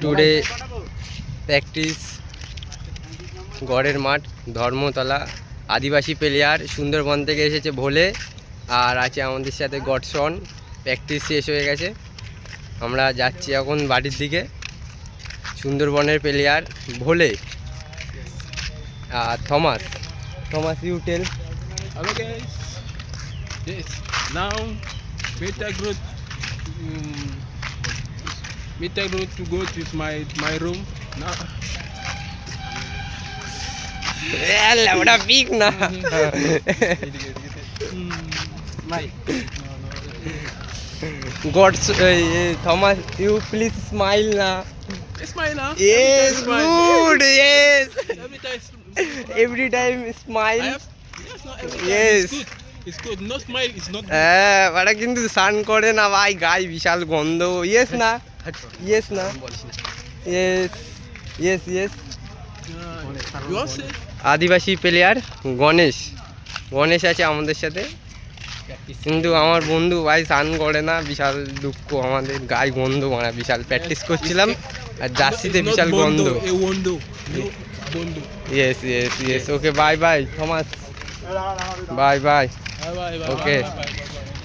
Today practice গড়ের মাঠ ধর্মতলা আদিবাসী player Sundarban থেকে এসেছে ভোলে আর আছে আমাদের সাথে গডসন। প্র্যাকটিস শেষ হয়ে গেছে, আমরা যাচ্ছি এখন বাড়ির দিকে। সুন্দরবনের প্লেয়ার ভোলে আর Thomas you tell. Hello guys. Yes. Now Meta Growth to go to my room. Now ওটা পিক না গড থমাস ইউ প্লিজ স্মাইল না। smile, huh? Yes, good. Yes. Every time. Every time smile. Yes, not every time. Yes. It's good. It's good. No smile is not good. হ্যাঁ ওটা কিন্তু স্নান করে না ভাই, গায়ে বিশাল গন্ধ। ইয়েস না, ইয়েস না, yes yes yes. You all say? Adivasi player Ganesh আছে আমাদের সাথে, কিন্তু আমার বন্ধু ভাই স্নান করে না, বিশাল দুঃখ আমাদের। গায়ে গন্ধ মারা, বিশাল প্র্যাকটিস করছিলাম আর জার্সিতে It's not বিশাল গন্ধ। bondo, a wondo. No bondo. Yes yes yes. Okay bye bye Thomas, bye bye. Bye bye. Okay. Bye bye.